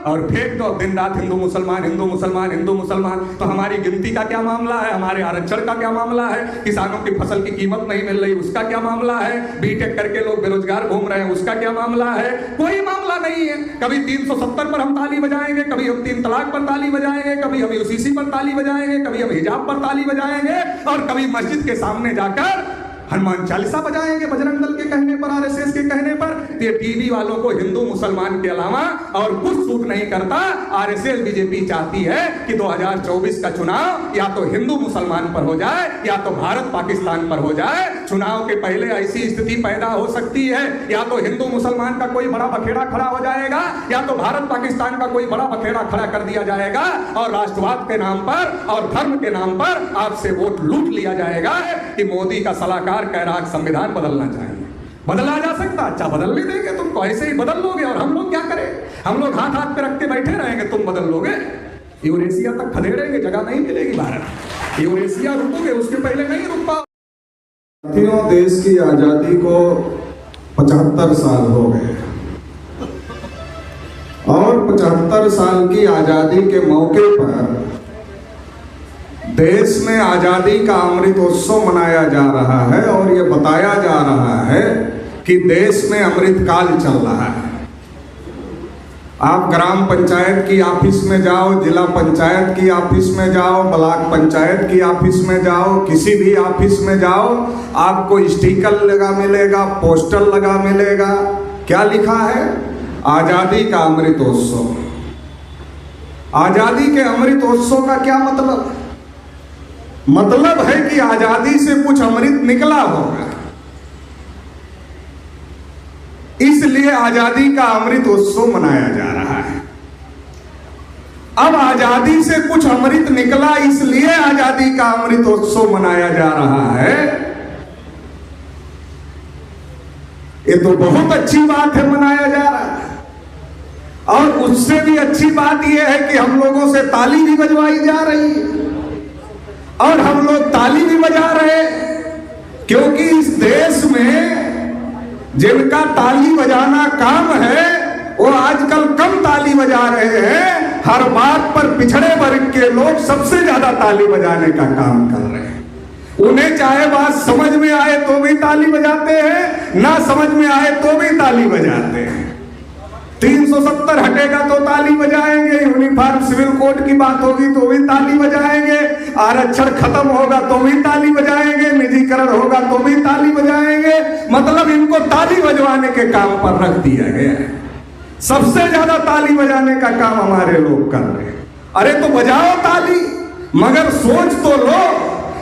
और फेंक दो दिन रात हिंदू मुसलमान हिंदू मुसलमान हिंदू मुसलमान। तो हमारी गिनती का क्या मामला है, हमारे आरक्षण का क्या मामला है, किसानों की फसल की कीमत नहीं मिल रही उसका क्या मामला है, बीटेक करके लोग बेरोजगार घूम रहे हैं उसका क्या मामला है? कोई मामला नहीं है। कभी 370 पर हम ताली बजाएंगे, कभी हम 3 तलाक पर ताली बजाएंगे, कभी हम यूसीसी पर ताली बजाएंगे, कभी हम हिजाब पर ताली बजाएंगे, और कभी मस्जिद के सामने जाकर हनुमान चालीसा बजाएंगे बजरंग दल के कहने पर, आरएसएस के कहने पर। ये टीवी वालों को हिंदू मुसलमान के अलावा और कुछ सूट नहीं करता। आरएसएस बीजेपी चाहती है कि 2024 का चुनाव या तो हिंदू मुसलमान पर हो जाए या तो भारत पाकिस्तान पर हो जाए। चुनाव के पहले ऐसी स्थिति पैदा हो सकती है, या तो हिंदू मुसलमान का कोई बड़ा बखेड़ा खड़ा हो जाएगा, या तो भारत पाकिस्तान का कोई बड़ा बखेड़ा खड़ा कर दिया जाएगा, और राष्ट्रवाद के नाम पर और धर्म के नाम पर आपसे वोट लूट लिया जाएगा कि मोदी का सलाहकार कह रहा संविधान बदलना चाहिए। बदला जा सकता, अच्छा बदलने देंगे तुमको, ऐसे ही बदल लोगे। और हम लोग क्या करें? हम लोग हाथ हाथ पे रख के बैठे रहेंगे, तुम बदल लोगे? यूरेशिया तक खदेड़ेंगे, जगह नहीं मिलेगी भारत। यूरेशिया रुकोगे, उसके पहले नहीं रुक पाओ। साथियों, देश की आजादी को 75 साल हो गए, और 75 साल की आजादी के मौके पर देश में आजादी का अमृतोत्सव मनाया जा रहा है, और ये बताया जा रहा है कि देश में अमृतकाल चल रहा है। आप ग्राम पंचायत की ऑफिस में जाओ, जिला पंचायत की ऑफिस में जाओ, ब्लॉक पंचायत की ऑफिस में जाओ, किसी भी ऑफिस में जाओ, आपको स्टिकर लगा मिलेगा, पोस्टर लगा मिलेगा। क्या लिखा है? आजादी का अमृतोत्सव। आजादी के अमृतोत्सव का क्या मतलब? मतलब है कि आजादी से कुछ अमृत निकला होगा, इसलिए आजादी का अमृतोत्सव मनाया जा रहा है। अब आजादी से कुछ अमृत निकला, इसलिए आजादी का अमृतोत्सव मनाया जा रहा है। ये तो बहुत अच्छी बात है, मनाया जा रहा है। और उससे भी अच्छी बात यह है कि हम लोगों से ताली भी बजवाई जा रही है, और हम लोग ताली भी बजा रहे, क्योंकि इस देश में जिनका ताली बजाना काम है वो आजकल कम ताली बजा रहे हैं। हर बात पर पिछड़े वर्ग के लोग सबसे ज्यादा ताली बजाने का काम कर रहे हैं। उन्हें चाहे बात समझ में आए तो भी ताली बजाते हैं, ना समझ में आए तो भी ताली बजाते हैं। 370 हटेगा तो ताली बजाएंगे, यूनिफॉर्म सिविल कोड की बात होगी तो भी ताली बजाएंगे, आरक्षण खत्म होगा तो भी ताली बजाएंगे, निजीकरण होगा तो भी ताली बजाएंगे। मतलब इनको ताली बजवाने के काम पर रख दिया गया है। सबसे ज्यादा ताली बजाने का काम हमारे लोग कर रहे हैं। अरे तो बजाओ ताली, मगर सोच तो लो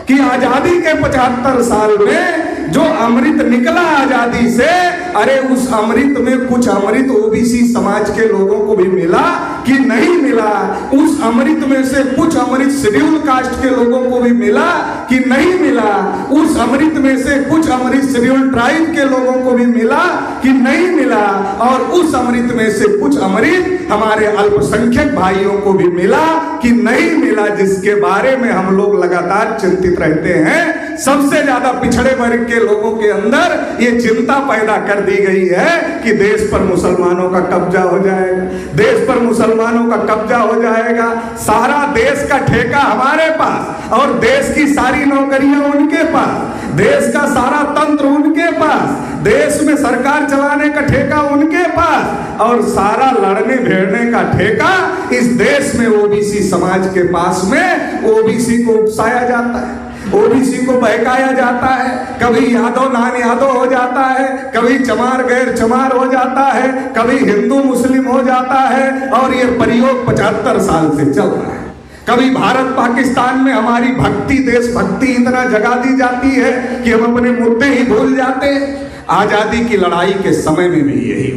कि आजादी के 75 साल में जो अमृत निकला आजादी से, अरे उस अमृत में कुछ अमृत ओबीसी समाज के लोगों को भी मिला कि नहीं मिला? उस अमृत में से कुछ अमृत शेड्यूल कास्ट के लोगों को भी मिला कि नहीं मिला? उस अमृत में से कुछ अमृत शेड्यूल ट्राइब के लोगों को भी मिला कि नहीं मिला? और उस अमृत में से कुछ अमृत हमारे अल्पसंख्यक भाइयों को भी मिला कि नहीं मिला? जिसके बारे में हम लोग लगातार चिंतित रहते हैं। सबसे ज्यादा पिछड़े वर्ग के लोगों के अंदर ये चिंता पैदा कर दी गई है कि देश पर मुसलमानों का कब्जा हो जाएगा, देश पर मुसलमानों का कब्जा हो जाएगा, सारा देश का ठेका हमारे पास, और देश की सारी नौकरियां उनके पास, देश का सारा तंत्र उनके पास, देश में सरकार चलाने का ठेका उनके पास, और सारा लड़ने भिड़ने का ठेका इस देश में ओबीसी समाज के पास में। ओबीसी को उकसाया जाता है, ओबीसी को बहकाया जाता है, कभी यादव नान यादव हो जाता है, कभी चमार गैर चमार हो जाता है, कभी हिंदू मुस्लिम हो जाता है, और ये प्रयोग 75 साल से चल रहा है। कभी भारत पाकिस्तान में हमारी भक्ति, देशभक्ति इतना जगा दी जाती है कि हम अपने मुद्दे ही भूल जाते हैं। आजादी की लड़ाई के समय में भी यही।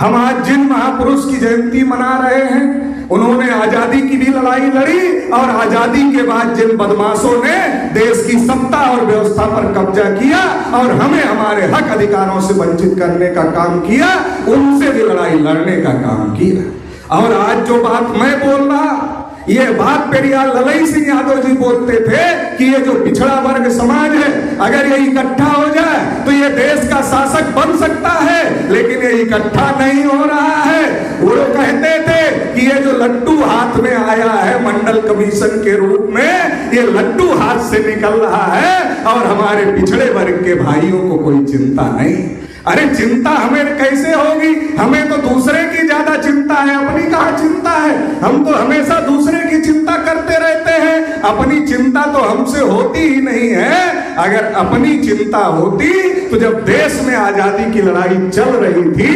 हम आज जिन महापुरुष की जयंती मना रहे हैं, उन्होंने आजादी की भी लड़ाई लड़ी, और आजादी के बाद जिन बदमाशों ने देश की सत्ता और व्यवस्था पर कब्जा किया और हमें हमारे हक अधिकारों से वंचित करने का काम किया, उनसे भी लड़ाई लड़ने का काम किया। और आज जो बात मैं बोल रहा, ये बात पेरियार ललई सिंह यादव जी बोलते थे कि ये जो पिछड़ा वर्ग समाज है, अगर ये इकट्ठा हो जाए तो ये देश का शासक बन सकता है, लेकिन ये इकट्ठा नहीं हो रहा है। वो लोग कहते लड्डू हाथ में आया है मंडल कमीशन के रूप में, ये लड्डू हाथ से निकल रहा है और हमारे पिछड़े वर्ग के भाइयों को कोई चिंता नहीं। अरे चिंता हमें कैसे होगी? हमें तो दूसरे की ज्यादा चिंता है, अपनी कहाँ चिंता है? हम तो हमेशा दूसरे की चिंता करते रहते हैं, अपनी चिंता तो हमसे होती ही नहीं है। अगर अपनी चिंता होती तो जब देश में आजादी की लड़ाई चल रही थी,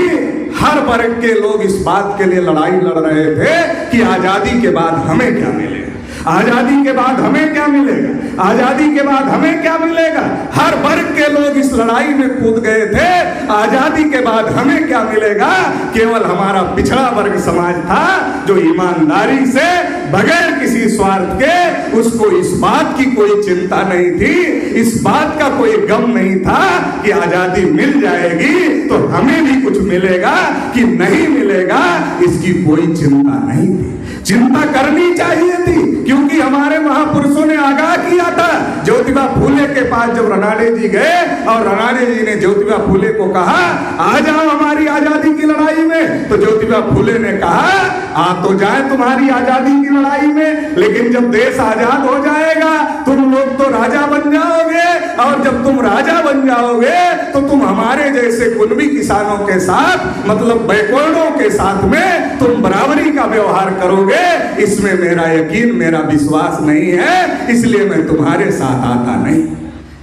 हर वर्ग के लोग इस बात के लिए लड़ाई लड़ रहे थे कि आजादी के बाद हमें क्या मिलेगा, आजादी के बाद हमें क्या मिलेगा, आजादी के बाद हमें क्या मिलेगा। हर वर्ग के लोग इस लड़ाई में कूद गए थे, आजादी के बाद हमें क्या मिलेगा। केवल हमारा पिछड़ा वर्ग समाज था जो ईमानदारी से बगैर किसी स्वार्थ के, उसको इस बात की कोई चिंता नहीं थी, इस बात का कोई गम नहीं था कि आजादी मिल जाएगी तो हमें भी कुछ मिलेगा कि नहीं मिलेगा, इसकी कोई चिंता नहीं थी। चिंता करनी चाहिए थी, क्योंकि हमारे महापुरुषों ने आगाह किया था। ज्योतिबा फूले के पास जब रनाड़े जी गए और रनाड़े जी ने ज्योतिबा फूले को कहा आ जाओ हमारी आजादी की लड़ाई में, तो ज्योतिबा फूले ने कहा आ तो जाए तुम्हारी आजादी की लड़ाई में, लेकिन जब देश आजाद हो जाएगा तुम लोग तो राजा बन जाओगे, और जब तुम राजा बन जाओगे तो तुम हमारे जैसे कुनबी किसानों के साथ, मतलब बैकवर्डों के साथ में तुम बराबरी का व्यवहार करोगे। इसमें मेरा यकीन, मेरा विश्वास नहीं है, इसलिए मैं तुम्हारे साथ आता नहीं।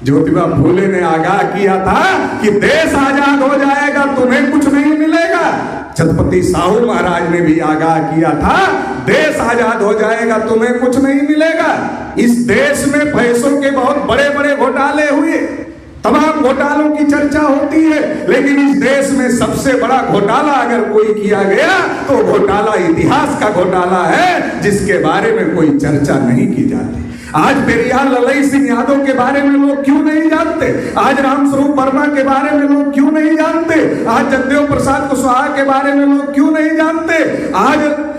ज्योतिबा फूले ने आगाह किया था कि देश आजाद हो जाएगा तुम्हें कुछ नहीं मिलेगा। छत्रपति साहू महाराज ने भी आगाह किया था देश आजाद हो जाएगा तुम्हें कुछ नहीं मिलेगा। इस देश में पैसों के बहुत बड़े बड़े घोटाले हुए, तमाम घोटालों की चर्चा होती है, लेकिन इस देश में सबसे बड़ा घोटाला अगर कोई किया गया तो घोटाला इतिहास का घोटाला है, जिसके बारे में कोई चर्चा नहीं की जाती। आज पेरियार ललई सिंह यादव के बारे में लोग क्यों नहीं जानते? आज रामस्वरूप वर्मा के बारे में लोग क्यों नहीं जानते? आज जगदेव प्रसाद कुशवाहा के बारे में लोग क्यों नहीं जानते? आज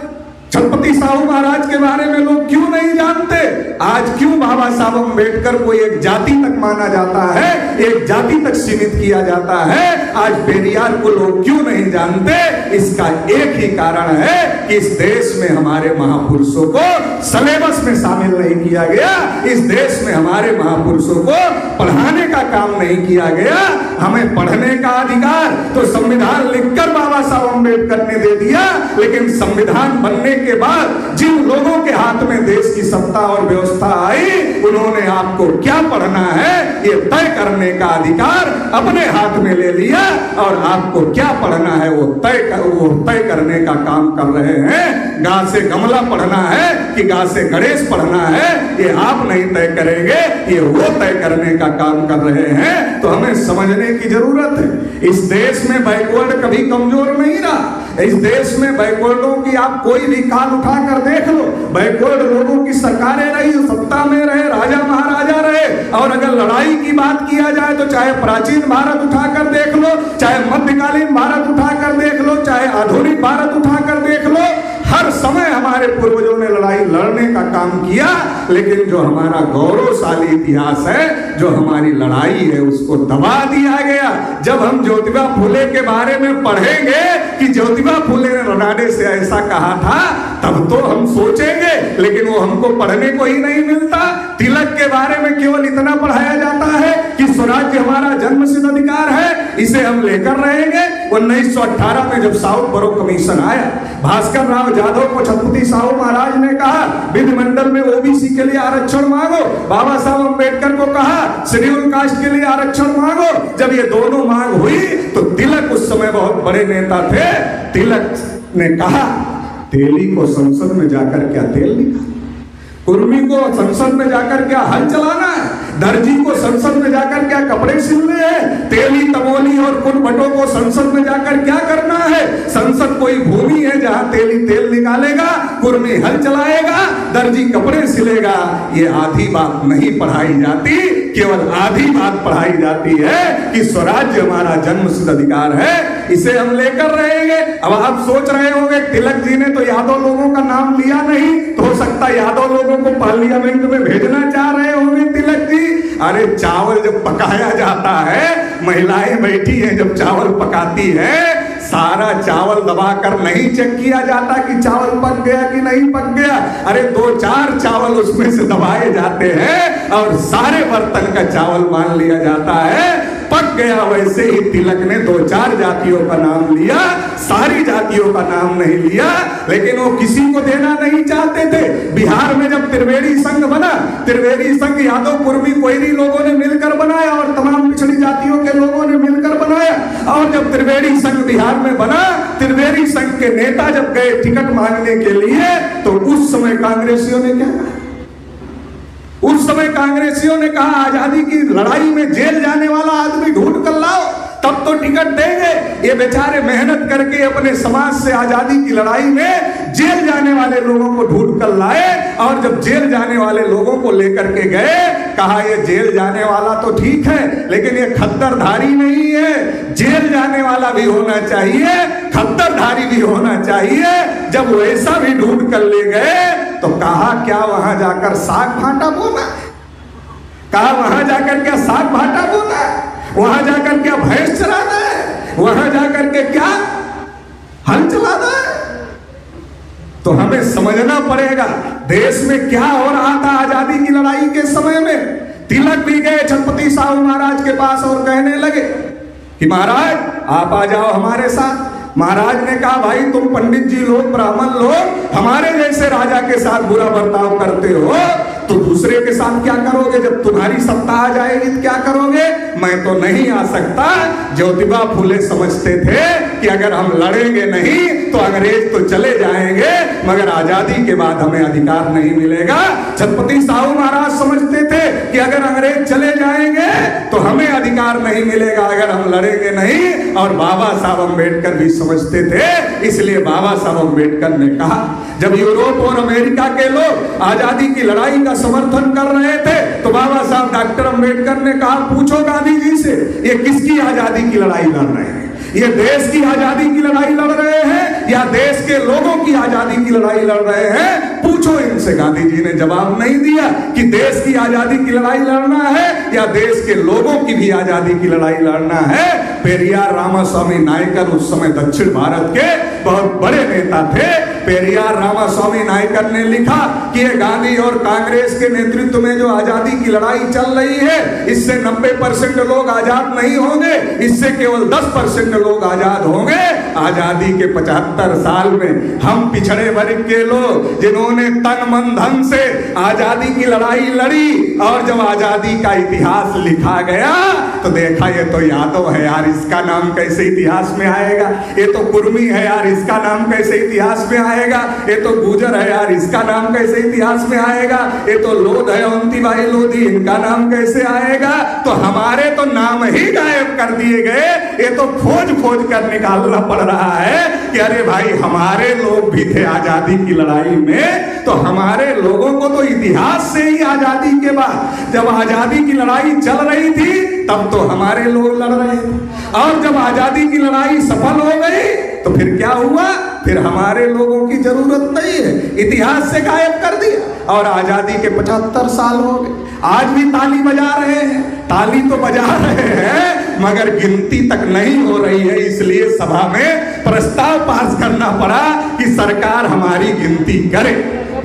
छत्रपति साहू महाराज के बारे में लोग क्यों नहीं जानते? आज क्यों बाबा साहब अम्बेडकर को एक जाति तक माना जाता है, एक जाति तक सीमित किया जाता है? आज पेरियार को लोग क्यों नहीं जानते? इसका एक ही कारण है कि इस देश में हमारे महापुरुषों को सिलेबस में शामिल नहीं किया गया, इस देश में हमारे महापुरुषों को पढ़ाने का काम नहीं किया गया। हमें पढ़ने का अधिकार तो संविधान लिखकर बाबा साहब अम्बेडकर ने दे दिया, लेकिन संविधान बनने के बाद जिन लोगों के हाथ में देश की सत्ता और व्यवस्था आई, उन्होंने आपको क्या पढ़ना है ये तय करने का अधिकार अपने हाथ में ले लिया, और आपको क्या पढ़ना है वो तय करने का काम कर रहे हैं। गा से गमला पढ़ना है कि गा से गणेश पढ़ना है, ये आप नहीं तय करेंगे, ये वो तय करने का काम कर रहे हैं। तो हमें समझने की जरूरत है, इस देश में बैकवर्ड कभी कमजोर नहीं रहा। इस देश में बैकवर्डों की आप कोई भी काल उठाकर देख लो, बैकवर्ड लोगों की सरकारें रही, सत्ता में रहे, राजा महाराजा रहे, और अगर लड़ाई की बात किया जाए तो चाहे प्राचीन भारत उठाकर देख लो, चाहे मध्यकालीन भारत उठाकर देख लो, चाहे आधुनिक भारत उठाकर देख लो, हर समय हमारे पूर्वजों ने लड़ाई लड़ने का काम किया। लेकिन जो हमारा गौरवशाली इतिहास है, जो हमारी लड़ाई है, उसको दबा दिया गया। जब हम ज्योतिबा फूले के बारे में पढ़ेंगे कि ज्योतिबा फूले ने रनाड़े से ऐसा कहा था, तब तो हम सोचेंगे, लेकिन वो हमको पढ़ने को ही नहीं मिलता। तिलक के बारे में केवल इतना पढ़ाया जाता है कि स्वराज्य हमारा जन्मसिद्ध अधिकार है, इसे हम लेकर रहेंगे। 1918 में जब साउथ बरो कमीशन आया, भास्कर राव यादव को छत्रपति साहू महाराज ने कहा विधिमंडल में ओबीसी के लिए आरक्षण मांगो, बाबा साहब अम्बेडकर को कहा शेड्यूल कास्ट के लिए आरक्षण मांगो। जब ये दोनों मांग हुई तो तिलक उस समय बहुत बड़े नेता थे, तिलक ने कहा तेली को संसद में जाकर क्या तेल निकालना, कुर्मी को संसद में जाकर क्या हल चलाना है, दर्जी को संसद में जाकर क्या कपड़े सिलने हैं, तेली तमोली और कुनभटों को संसद में जाकर क्या करना है। संसद कोई भूमि है जहां तेली तेल निकालेगा, कुर्मी हल चलाएगा, दर्जी कपड़े सिलेगा। ये आधी बात नहीं पढ़ाई जाती, केवल आधी बात पढ़ाई जाती है कि स्वराज्य हमारा जन्मसिद्ध अधिकार है, इसे हम लेकर रहेंगे। अब आप सोच रहे होंगे तिलक जी ने तो यादव लोगों का नाम लिया नहीं, तो हो सकता है यादव लोगों को पार्लियामेंट में भेजना चाह रहे होंगे तिलक जी। अरे चावल जब पकाया जाता है, महिलाएं बैठी हैं जब चावल पकाती है, सारा चावल दबाकर नहीं चेक किया जाता कि चावल पक गया कि नहीं पक गया। अरे 2-4 चावल उसमें से दबाए जाते हैं और सारे बर्तन का चावल मान लिया जाता है पक गया। वैसे ही तिलक ने 2-4 जातियों का नाम लिया, सारी जातियों का नाम नहीं लिया, लेकिन वो किसी को देना नहीं चाहते थे। बिहार में जब त्रिवेणी संघ बना, त्रिवेणी संघ यादव, कुर्मी, कोयरी लोगों ने मिलकर बनाया और तमाम पिछड़ी जातियों के लोगों ने मिलकर बनाया। और जब त्रिवेणी संघ बिहार में बना, त्रिवेणी संघ के नेता जब गए टिकट मांगने के लिए, तो उस समय कांग्रेसियों ने क्या कहा? उस समय कांग्रेसियों ने कहा आजादी की लड़ाई में जेल जाने वाला आदमी ढूंढ कर लाओ, तब तो टिकट देंगे। ये बेचारे मेहनत करके अपने समाज से आजादी की लड़ाई में जेल जाने वाले लोगों को ढूंढ कर लाए, और जब जेल जाने वाले लोगों को लेकर के गए, कहा ये जेल जाने वाला तो ठीक है, लेकिन ये खद्दरधारी नहीं है, जेल जाने वाला भी होना चाहिए, खद्दरधारी भी होना चाहिए। जब वैसा भी ढूंढ कर ले गए तो कहा क्या वहां जाकर साग भाटा बोना? कहा वहां जाकर क्या साग भाटा बोना? वहां जाकर क्या भैंस चराना है? वहां जाकर के क्या हल चलाना है? तो हमें समझना पड़ेगा देश में क्या हो रहा था आजादी की लड़ाई के समय में। तिलक भी गए छत्रपति साहू महाराज के पास और कहने लगे कि महाराज आप आ जाओ हमारे साथ। महाराज ने कहा भाई तुम पंडित जी लोग, ब्राह्मण लोग हमारे जैसे राजा के साथ बुरा बर्ताव करते हो, तो दूसरे के साथ क्या करोगे? जब तुम्हारी सत्ता आ जाएगी तो क्या करोगे? मैं तो नहीं आ सकता। ज्योतिबा फूले समझते थे कि अगर हम लड़ेंगे नहीं तो अंग्रेज तो चले जाएंगे, मगर आजादी के बाद हमें अधिकार नहीं मिलेगा। छत्रपति साहू महाराज समझते थे कि अगर अंग्रेज चले जाएंगे तो हमें अधिकार नहीं मिलेगा अगर हम लड़ेंगे नहीं। और बाबा साहब अम्बेडकर भी समझते थे, इसलिए बाबा साहब अम्बेडकर ने कहा, जब यूरोप और अमेरिका के लोग आजादी की लड़ाई का समर्थन कर रहे थे, तो बाबा साहब डॉक्टर अम्बेडकर ने कहा पूछो गांधी जी से ये किसकी आजादी की लड़ाई लड़ रहे हैं? ये देश की आजादी की लड़ाई लड़ रहे हैं या देश के लोगों की आजादी की लड़ाई लड़ रहे हैं? पूछो इनसे। गांधी जी ने जवाब नहीं दिया कि देश की आजादी की लड़ाई लड़ना है या देश के लोगों की भी आजादी की लड़ाई लड़ना है। पेरियार रामास्वामी नायकर उस समय दक्षिण भारत के बहुत बड़े नेता थे। पेरियार रामास्वामी नायकर ने लिखा कि ये गांधी और कांग्रेस के नेतृत्व में जो आजादी की लड़ाई चल रही है, इससे 90% लोग आजाद नहीं होंगे, इससे केवल 10% लोग आजाद होंगे। आजादी के 75 साल में हम पिछड़े वर्ग के लोग जिन्होंने तन मन धन से आजादी की लड़ाई लड़ी, और जब आजादी का इतिहास लिखा गया तो देखा ये तो यादव है यार, इसका नाम कैसे इतिहास में आएगा? ये तो कुर्मी है यार, इसका नाम कैसे इतिहास में आएगा? ये तो गुजर है यार, इसका नाम कैसे इतिहास में आएगा? ये तो लोध है, अवंतीबाई लोधी, इनका नाम कैसे आएगा? तो हमारे तो नाम ही गायब कर दिए गए। ये तो खोज खोज कर निकालना पड़ रहा है कि अरे भाई हमारे लोग भी थे आजादी की लड़ाई में, तो हमारे लोगों को तो इतिहास से ही आजादी के बाद जब आजादी की लड़ाई चल रही थी तब तो हमारे लोग लड़ रहे थे, और जब आजादी की लड़ाई सफल हो गई तो फिर क्या हुआ? फिर हमारे लोगों की जरूरत नहीं है, इतिहास से गायब कर दिया। और आजादी के 75 साल हो गए, आज भी ताली बजा रहे हैं, ताली तो बजा रहे हैं मगर गिनती तक नहीं हो रही है। इसलिए सभा में प्रस्ताव पास करना पड़ा कि सरकार हमारी गिनती करे।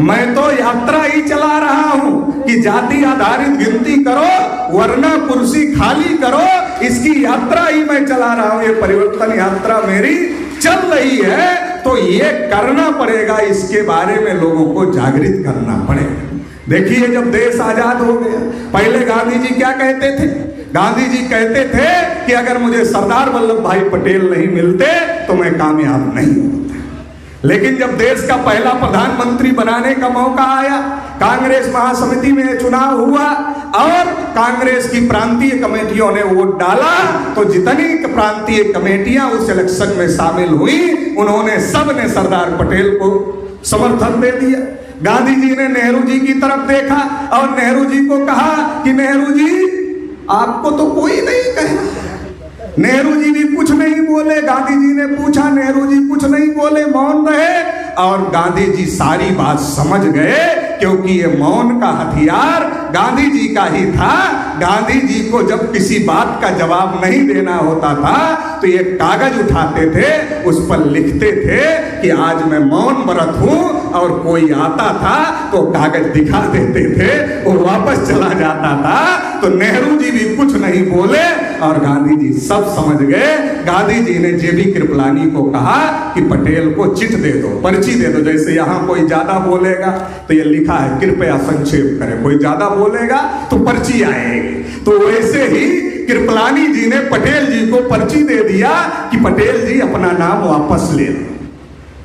मैं तो यात्रा ही चला रहा हूं कि जाति आधारित गिनती करो वरना कुर्सी खाली करो, इसकी यात्रा ही मैं चला रहा हूं। ये परिवर्तन यात्रा मेरी चल रही है, तो ये करना पड़ेगा, इसके बारे में लोगों को जागृत करना पड़ेगा। देखिए जब देश आजाद हो गया, पहले गांधी जी क्या कहते थे? गांधी जी कहते थे कि अगर मुझे सरदार वल्लभ भाई पटेल नहीं मिलते तो मैं कामयाब नहीं होता। लेकिन जब देश का पहला प्रधानमंत्री बनाने का मौका आया, कांग्रेस महासमिति में चुनाव हुआ और कांग्रेस की प्रांतीय कमेटियों ने वोट डाला, तो जितनी प्रांतीय कमेटियां उस इलेक्शन में शामिल हुई, उन्होंने सब ने सरदार पटेल को समर्थन दे दिया। गांधी जी ने नेहरू जी की तरफ देखा और नेहरू जी को कहा कि नेहरू जी आपको तो कोई नहीं कहा। नेहरू जी भी कुछ नहीं बोले, गांधी जी ने पूछा, नेहरू जी कुछ नहीं बोले, मौन रहे। और गांधी जी सारी बात समझ गए क्योंकि ये मौन का हथियार गांधी जी का ही था। गांधी जी को जब किसी बात का जवाब नहीं देना होता था तो ये कागज उठाते थे, उस पर लिखते थे कि आज मैं मौन व्रत हूं, और कोई आता था तो कागज दिखा देते थे, वो वापस चला जाता था। तो नेहरू जी भी कुछ नहीं बोले और गांधी जी सब समझ गए। गांधी जी ने जेबी कृपलानी को कहा कि पटेल को चिट दे दो, पर्ची दे दो। जैसे यहाँ कोई ज्यादा बोलेगा तो ये लिखा है कृपया संक्षेप करें, कोई ज्यादा बोलेगा तो पर्ची आएगी। तो वैसे ही कृपलानी जी ने पटेल जी को पर्ची दे दिया कि पटेल जी अपना नाम वापस ले लो।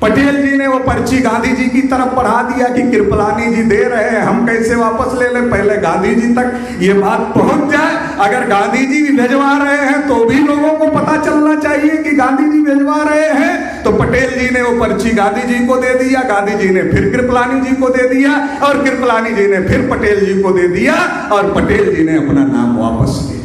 पटेल जी ने वो पर्ची गांधी जी की तरफ बढ़ा दिया कि कृपलानी जी दे रहे हैं, हम कैसे वापस ले लें, पहले गांधी जी तक ये बात पहुंच जाए। अगर गांधी जी भी भिजवा रहे हैं तो भी लोगों को पता चलना चाहिए कि गांधी जी भिजवा रहे हैं। तो पटेल जी ने वो पर्ची गांधी जी को दे दिया, गांधी जी ने फिर कृपलानी जी को दे दिया, और कृपलानी जी ने फिर पटेल जी को दे दिया, और पटेल जी ने अपना नाम वापस ले लिया।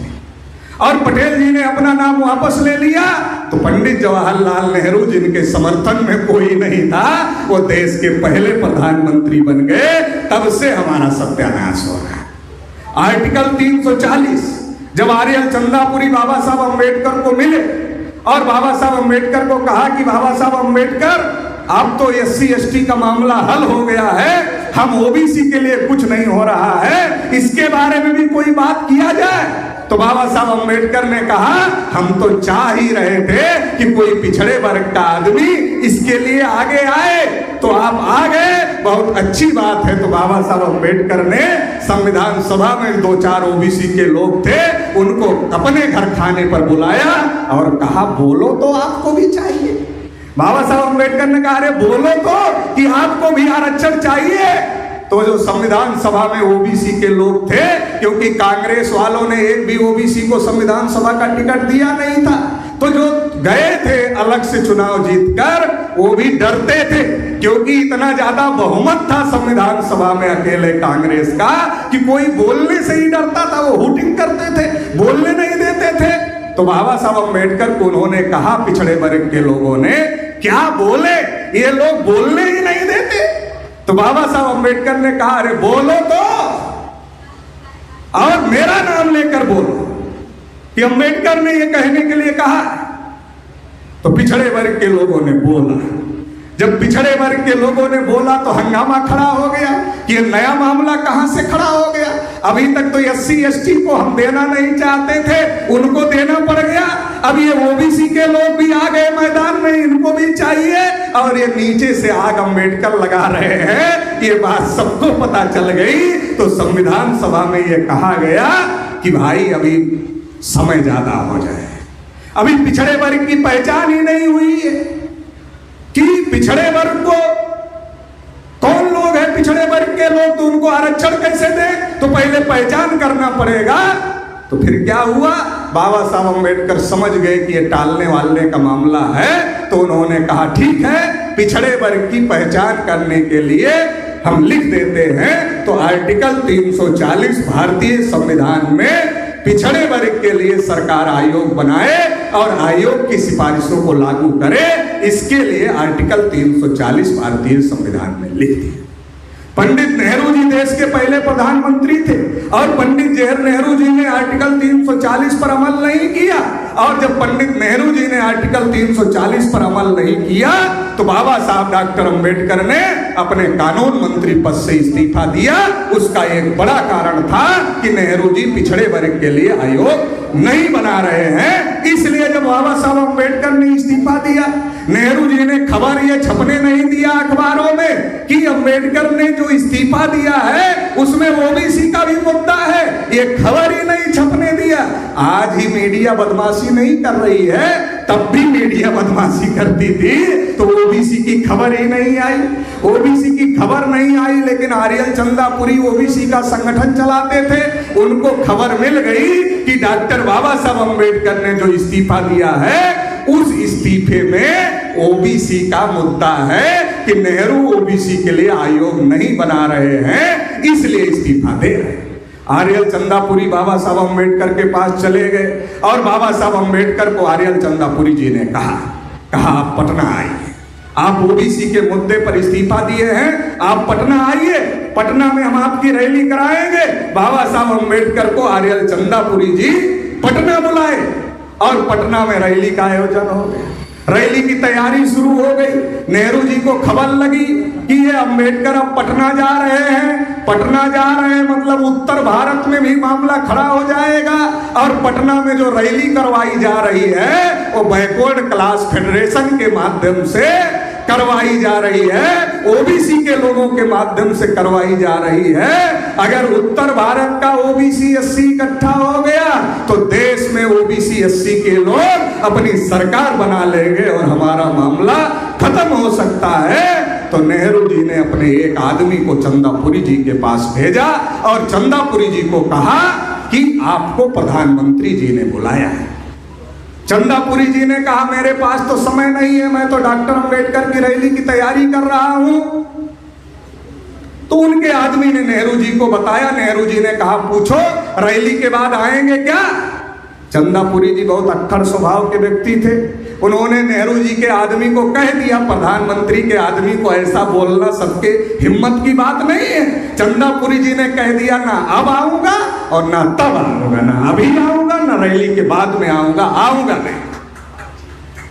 और पटेल जी ने अपना नाम वापस ले लिया तो पंडित जवाहरलाल नेहरू जिनके समर्थन में कोई नहीं था, वो देश के पहले प्रधानमंत्री बन गए। तब से हमारा सत्यानाश हो रहा है। आर्टिकल 340 जब आर्यल चंदापुरी बाबा साहब अम्बेडकर को मिले और बाबा साहब अम्बेडकर को कहा कि बाबा साहब अम्बेडकर, अब तो SC ST का मामला हल हो गया है, हम OBC के लिए कुछ नहीं हो रहा है, इसके बारे में भी कोई बात किया जाए। तो बाबा साहब अम्बेडकर ने कहा, हम तो चाह ही रहे थे कि कोई पिछड़े वर्ग का आदमी इसके लिए आगे आए, तो आप आ गए, बहुत अच्छी बात है। तो बाबा साहब अम्बेडकर ने संविधान सभा में 2-4 OBC के लोग थे, उनको अपने घर खाने पर बुलाया और कहा बोलो तो आपको भी चाहिए। बाबा साहब अम्बेडकर ने कहा अरे बोलो तो कि आपको भी आरक्षण चाहिए। तो जो संविधान सभा में OBC के लोग थे, क्योंकि कांग्रेस वालों ने एक भी OBC को संविधान सभा का टिकट दिया नहीं था, तो जो गए थे अलग से चुनाव जीतकर, वो भी डरते थे, क्योंकि इतना ज्यादा बहुमत था संविधान सभा में अकेले कांग्रेस का कि कोई बोलने से ही डरता था, वो हुटिंग करते थे, बोलने नहीं देते थे। तो बाबा साहब अम्बेडकर को उन्होंने कहा, पिछड़े वर्ग के लोगों ने, क्या बोले, ये लोग बोलने ही नहीं देते। तो बाबा साहब अम्बेडकर ने कहा अरे बोलो तो, और मेरा नाम लेकर बोलो, कि अम्बेडकर ने ये कहने के लिए कहा। तो पिछड़े वर्ग के लोगों ने बोला। जब पिछड़े वर्ग के लोगों ने बोला तो हंगामा खड़ा हो गया कि ये नया मामला कहां से खड़ा हो गया। अभी तक तो SC ST को हम देना नहीं चाहते थे, उनको देना पड़ गया। अब ये OBC के लोग भी आ गए मैदान में, इनको भी चाहिए, और ये नीचे से आग अम्बेडकर लगा रहे हैं। ये बात सबको पता चल गई। तो संविधान सभा में ये कहा गया कि भाई अभी समय ज्यादा हो जाए, अभी पिछड़े वर्ग की पहचान ही नहीं हुई है कि पिछड़े वर्ग को कौन लोग हैं, पिछड़े वर्ग के लोग, तो उनको आरक्षण कैसे दें, तो पहले पहचान करना पड़ेगा। तो फिर क्या हुआ, बाबा साहब अम्बेडकर समझ गए कि ये टालने वालने का मामला है, तो उन्होंने कहा ठीक है, पिछड़े वर्ग की पहचान करने के लिए हम लिख देते हैं। तो आर्टिकल 340 भारतीय संविधान में पिछड़े वर्ग के लिए सरकार आयोग बनाए और आयोग की सिफारिशों को लागू करे, इसके लिए आर्टिकल 340 भारतीय संविधान में लिख दिया। पंडित नेहरू जी देश के पहले प्रधानमंत्री थे और पंडित जवाहर नेहरू जी ने आर्टिकल 340 पर अमल नहीं किया, और जब पंडित नेहरू जी ने आर्टिकल 340 पर अमल नहीं किया तो बाबा साहब डॉक्टर अंबेडकर ने अपने कानून मंत्री पद से इस्तीफा दिया। उसका एक बड़ा कारण था कि नेहरू जी पिछड़े वर्ग के लिए आयोग नहीं बना रहे हैं। इसलिए जब बाबा साहब अंबेडकर ने इस्तीफा दिया, नेहरू जी ने खबर ये छपने नहीं दिया अखबारों में कि अंबेडकर ने जो इस्तीफा दिया है उसमें OBC का भी मुद्दा है, ये खबर ही नहीं छपने दिया। आज ही मीडिया बदमाशी नहीं कर रही है, तब भी मीडिया बदमाशी करती थी, तो OBC की खबर ही नहीं आई, OBC की खबर नहीं आई। लेकिन आर्यल चंदापुरी OBC का संगठन चलाते थे, उनको खबर मिल गई कि डॉक्टर बाबा साहब अंबेडकर ने जो इस्तीफा दिया है उस इस्तीफे में OBC का मुद्दा है कि नेहरू OBC के लिए आयोग नहीं बना रहे हैं, इसलिए इस्तीफा दे रहे हैं। आर्यल चंदापुरी बाबा साहब अंबेडकर के पास चले गए और बाबा साहब अंबेडकर को आर्यल चंदापुरी जी ने कहा आप पटना आइए, आप ओबीसी के मुद्दे पर इस्तीफा दिए हैं, आप पटना आइए, पटना में हम आपकी रैली कराएंगे। बाबा साहब अम्बेडकर को आर्यल चंदापुरी जी पटना बुलाए और पटना में रैली का आयोजन हो गया। रैली की तैयारी शुरू हो गई। नेहरू जी को खबर लगी कि ये अम्बेडकर अब पटना जा रहे हैं, पटना जा रहे हैं मतलब उत्तर भारत में भी मामला खड़ा हो जाएगा। और पटना में जो रैली करवाई जा रही है वो बैकवर्ड क्लास फेडरेशन के माध्यम से करवाई जा रही है, ओबीसी के लोगों के माध्यम से करवाई जा रही है। अगर उत्तर भारत का ओबीसी एससी इकट्ठा हो गया तो देश में ओबीसी एससी के लोग अपनी सरकार बना लेंगे और हमारा मामला खत्म हो सकता है। तो नेहरू जी ने अपने एक आदमी को चंदापुरी जी के पास भेजा और चंदापुरी जी को कहा कि आपको प्रधानमंत्री जी ने बुलाया है। चंदापुरी जी ने कहा मेरे पास तो समय नहीं है, मैं तो डॉक्टर अम्बेडकर की रैली की तैयारी कर रहा हूं। तो उनके आदमी ने नेहरू जी को बताया। नेहरू जी ने कहा पूछो रैली के बाद आएंगे क्या। चंदापुरी जी बहुत अक्खड़ स्वभाव के व्यक्ति थे। उन्होंने नेहरू जी के आदमी को कह दिया, प्रधानमंत्री के आदमी को ऐसा बोलना सबके हिम्मत की बात नहीं है। चंदापुरी जी ने कह दिया ना अब आऊंगा और ना तब आऊंगा, ना अभी आऊंगा ना रैली के बाद में आऊंगा नहीं।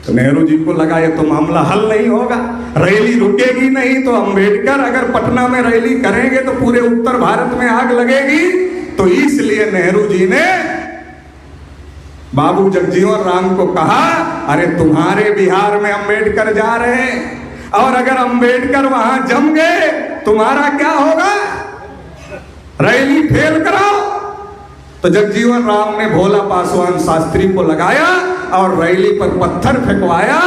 तो नेहरू जी को लगा ये तो मामला हल नहीं होगा, रैली रुकेगी नहीं। तो अम्बेडकर अगर पटना में रैली करेंगे तो पूरे उत्तर भारत में आग लगेगी। तो इसलिए नेहरू जी ने बाबू जगजीवन राम को कहा अरे तुम्हारे बिहार में अम्बेडकर जा रहे हैं और अगर अम्बेडकर वहां जम गए तुम्हारा क्या होगा, रैली फेल कराओ। तो जगजीवन राम ने भोला पासवान शास्त्री को लगाया और रैली पर पत्थर फेंकवाया।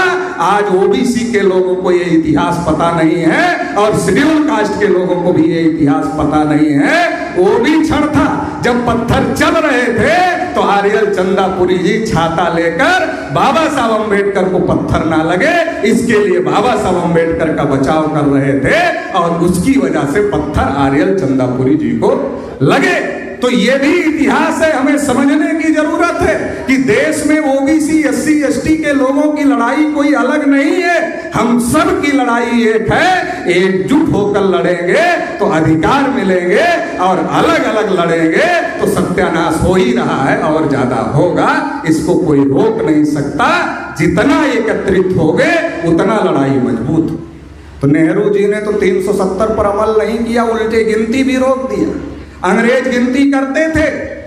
आज ओबीसी के लोगों को ये इतिहास पता नहीं है और शेड्यूल कास्ट के लोगों को भी ये इतिहास पता नहीं है। वो भी क्षण था जब पत्थर चल रहे थे तो आर्यल चंदापुरी जी छाता लेकर बाबा साहब अम्बेडकर को पत्थर ना लगे इसके लिए बाबा साहब अम्बेडकर का बचाव कर रहे थे और उसकी वजह से पत्थर आर्यल चंदापुरी जी को लगे। तो ये भी इतिहास है, हमें समझने की जरूरत है कि देश में ओबीसी एससी एसटी के लोगों की लड़ाई कोई अलग नहीं है, हम सब की लड़ाई एक है। एकजुट होकर लड़ेंगे तो अधिकार मिलेंगे और अलग अलग लड़ेंगे तो सत्यानाश हो ही रहा है और ज्यादा होगा, इसको कोई रोक नहीं सकता। जितना एकत्रित हो गए उतना लड़ाई मजबूत। तो नेहरू जी ने तो 370 पर अमल नहीं किया, उल्टे गिनती भी रोक दिया। अंग्रेज गिनती करते थे,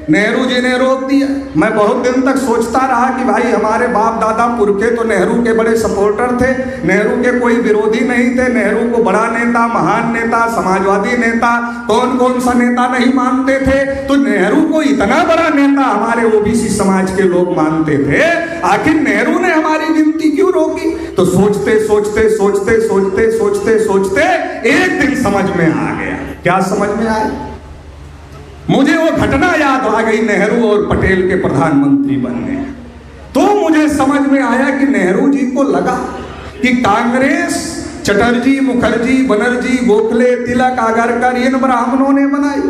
नेहरू जी ने रोक दिया। मैं बहुत दिन तक सोचता रहा कि भाई हमारे बाप दादा पुरखे तो नेहरू के बड़े सपोर्टर थे, नेहरू के कोई विरोधी नहीं थे, नेहरू को बड़ा नेता, महान नेता, समाजवादी नेता, कौन कौन सा नेता नहीं मानते थे। तो नेहरू को इतना बड़ा नेता हमारे ओबीसी समाज के लोग मानते थे, आखिर नेहरू ने हमारी गिनती क्यों रोकी। तो सोचते सोचते सोचते सोचते सोचते सोचते एक दिन समझ में आ गया। क्या समझ में आया? मुझे वो घटना याद आ गई, नेहरू और पटेल के प्रधानमंत्री बनने। तो मुझे समझ में आया कि नेहरू जी को लगा कि कांग्रेस चटर्जी, मुखर्जी, बनर्जी, गोखले, तिलक, आगरकर इन ब्राह्मणों ने बनाई,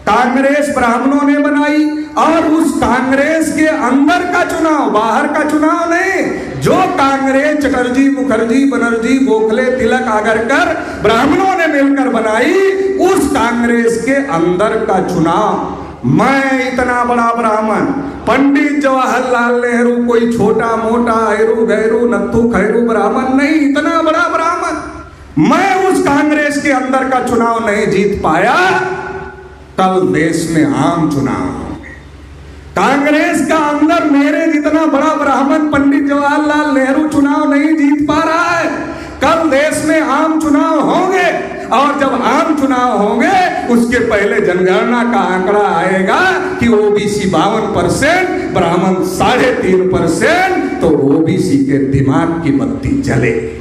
कांग्रेस ब्राह्मणों ने बनाई और उस कांग्रेस के अंदर का चुनाव, बाहर का चुनाव नहीं। जो कांग्रेस चटर्जी, मुखर्जी, बनर्जी, गोखले, तिलक, आगरकर ब्राह्मणों ने मिलकर बनाई, उस कांग्रेस के अंदर का चुनाव मैं इतना बड़ा ब्राह्मण, पंडित जवाहरलाल नेहरू कोई छोटा मोटा हैरू गैरू नत्थू खैरू ब्राह्मण नहीं, इतना बड़ा ब्राह्मण मैं उस कांग्रेस के अंदर का चुनाव नहीं जीत पाया। कल देश में आम चुनाव, कांग्रेस का अंदर मेरे जितना बड़ा ब्राह्मण पंडित जवाहरलाल नेहरू चुनाव नहीं जीत पा रहा है। कल देश में आम चुनाव होंगे और जब आम चुनाव होंगे उसके पहले जनगणना का आंकड़ा आएगा कि ओबीसी 52%, ब्राह्मण 3.5%। तो ओबीसी के दिमाग की बत्ती जलेगी।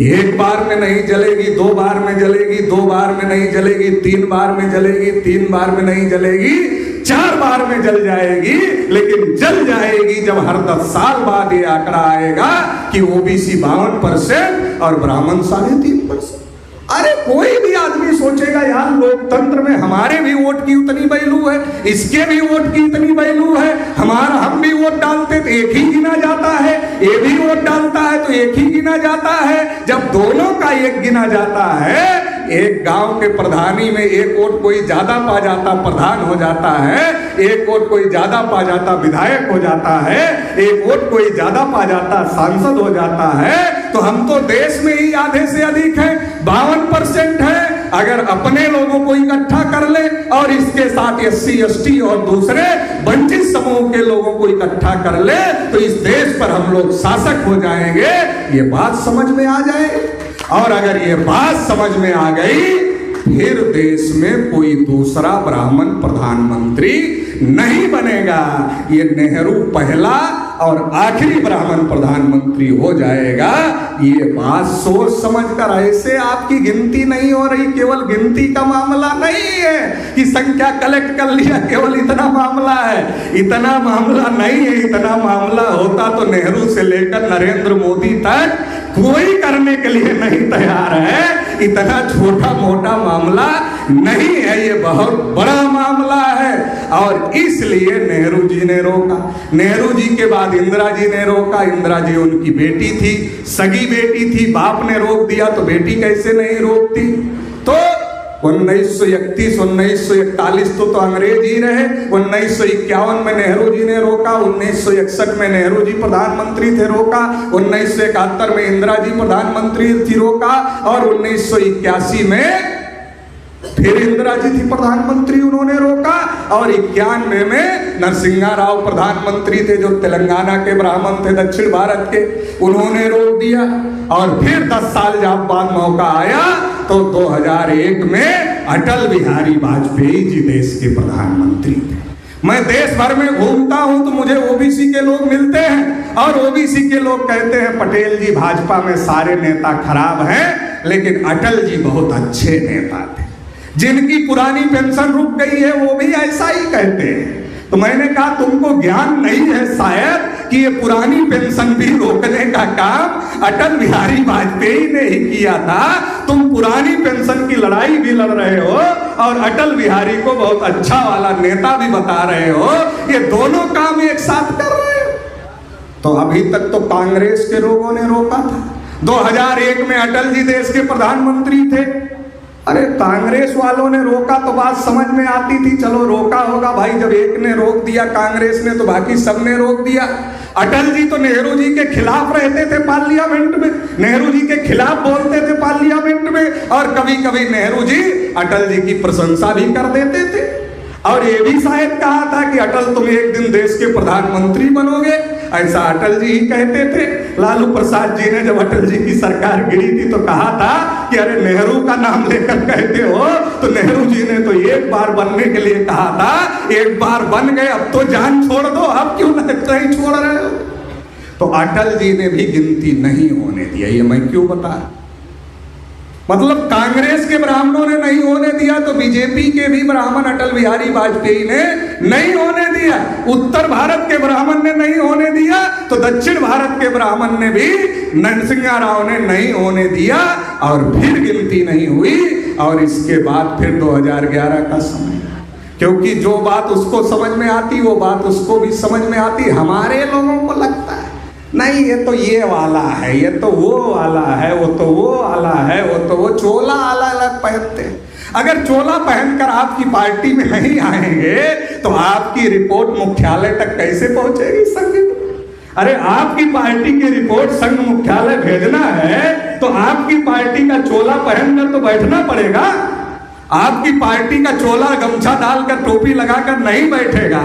एक बार में नहीं जलेगी, 2 बार में जलेगी, 2 बार में नहीं जलेगी, 3 बार में जलेगी, 3 बार में नहीं जलेगी, 4 बार में जल जाएगी। लेकिन जल जाएगी जब हर 10 साल बाद ये आंकड़ा आएगा कि ओबीसी 52% और ब्राह्मण 3.5%। अरे कोई भी आदमी सोचेगा यार लोकतंत्र में हमारे भी वोट की उतनी वैल्यू है, इसके भी वोट की इतनी वैल्यू है, हम भी वोट डालते तो एक ही गिना जाता है, ये भी वोट डालता है तो एक ही गिना जाता है। जब दोनों का एक गिना जाता है, एक गांव के प्रधानी में एक वोट कोई ज्यादा पा जाता प्रधान हो जाता है, एक वोट कोई ज्यादा पा जाता विधायक हो जाता है, एक वोट कोई ज्यादा पा जाता सांसद हो जाता है, तो हम तो देश में ही आधे से अधिक हैं, 52% है। अगर अपने लोगों को इकट्ठा कर ले और इसके साथ SC ST और दूसरे वंचित समूह के लोगों को इकट्ठा कर ले तो इस देश पर हम लोग शासक हो जाएंगे। ये बात समझ में आ जाए, और अगर ये बात समझ में आ गई फिर देश में कोई दूसरा ब्राह्मण प्रधानमंत्री नहीं बनेगा। ये नेहरू पहला और आखिरी ब्राह्मण प्रधानमंत्री हो जाएगा। ये बात सोच समझकर, ऐसे आपकी गिनती नहीं हो रही, केवल गिनती का मामला नहीं है कि संख्या कलेक्ट कर लिया, केवल इतना मामला है, इतना मामला नहीं है। इतना मामला होता तो नेहरू से लेकर नरेंद्र मोदी तक कोई करने के लिए नहीं तैयार है। इतना छोटा मोटा मामला नहीं है, ये बहुत बड़ा मामला है। और इसलिए नेहरू जी ने रोका। नेहरू जी के बाद इंदिरा जी ने रोका। इंदिरा जी उनकी बेटी थी, सगी बेटी थी, बाप ने रोक दिया तो बेटी कैसे नहीं रोकती। तो 1931 1941 तो अंग्रेज ही रहे। 1951 में नेहरू जी ने रोका, 1961 में नेहरू जी प्रधानमंत्री थे, रोका। 1971 में इंदिरा जी प्रधानमंत्री थी, रोका। और 1981 में फिर इंदिरा जी थी प्रधानमंत्री, उन्होंने रोका। और 91 में नरसिंहा राव प्रधानमंत्री थे, जो तेलंगाना के ब्राह्मण थे, दक्षिण भारत के, उन्होंने रोक दिया। और फिर 10 साल जब बाद मौका आया तो 2001 में अटल बिहारी वाजपेयी जी देश के प्रधानमंत्री थे। मैं देश भर में घूमता हूं तो मुझे ओबीसी के लोग मिलते हैं और ओबीसी के लोग कहते हैं पटेल जी भाजपा में सारे नेता खराब हैं, लेकिन अटल जी बहुत अच्छे नेता थे। जिनकी पुरानी पेंशन रुक गई है वो भी ऐसा ही कहते हैं। तो मैंने कहा तुमको ज्ञान नहीं है शायद कि ये पुरानी पेंशन भी रोकने का काम अटल बिहारी वाजपेयी ने ही किया था। तुम पुरानी पेंशन की लड़ाई भी लड़ रहे हो और अटल बिहारी को बहुत अच्छा वाला नेता भी बता रहे हो। ये दोनों काम एक साथ कर रहे हो। तो अभी तक तो कांग्रेस के लोगों ने रोका था। 2001 में अटल जी देश के प्रधानमंत्री थे। अरे कांग्रेस वालों ने रोका तो बात समझ में आती थी, चलो रोका होगा भाई, जब एक ने रोक दिया कांग्रेस ने तो बाकी सब ने रोक दिया। अटल जी तो नेहरू जी के खिलाफ रहते थे पार्लियामेंट में, नेहरू जी के खिलाफ बोलते थे पार्लियामेंट में, और कभी कभी नेहरू जी अटल जी की प्रशंसा भी कर देते थे। और ये भी शायद कहा था कि अटल तुम एक दिन देश के प्रधानमंत्री बनोगे, ऐसा अटल जी ही कहते थे। लालू प्रसाद जी ने जब अटल जी की सरकार गिरी थी तो कहा था कि अरे नेहरू का नाम लेकर कहते हो, तो नेहरू जी ने तो एक बार बनने के लिए कहा था, एक बार बन गए अब तो जान छोड़ दो, अब क्यों नहीं छोड़ रहे हो। तो अटल जी ने भी गिनती नहीं होने दिया। ये मैं क्यों बता, मतलब कांग्रेस के ब्राह्मणों ने नहीं होने दिया तो बीजेपी के भी ब्राह्मण अटल बिहारी वाजपेयी ने नहीं होने दिया। उत्तर भारत के ब्राह्मण ने नहीं होने दिया तो दक्षिण भारत के ब्राह्मण ने भी, नरसिंहा राव ने नहीं होने दिया। और फिर गिनती नहीं हुई। और इसके बाद फिर 2011 का समय, क्योंकि जो बात उसको समझ में आती वो बात उसको भी समझ में आती। हमारे लोगों को लगता है नहीं ये तो ये वाला है, ये तो वो वाला है, वो तो वो वाला है, वो तो वो चोला अलग अलग पहनते हैं। अगर चोला पहनकर आपकी पार्टी में नहीं आएंगे तो आपकी रिपोर्ट मुख्यालय तक कैसे पहुंचेगी संघ? अरे आपकी पार्टी की रिपोर्ट संघ मुख्यालय भेजना है तो आपकी पार्टी का चोला पहनकर तो बैठना पड़ेगा। आपकी पार्टी का चोला गमछा डालकर टोपी लगाकर नहीं बैठेगा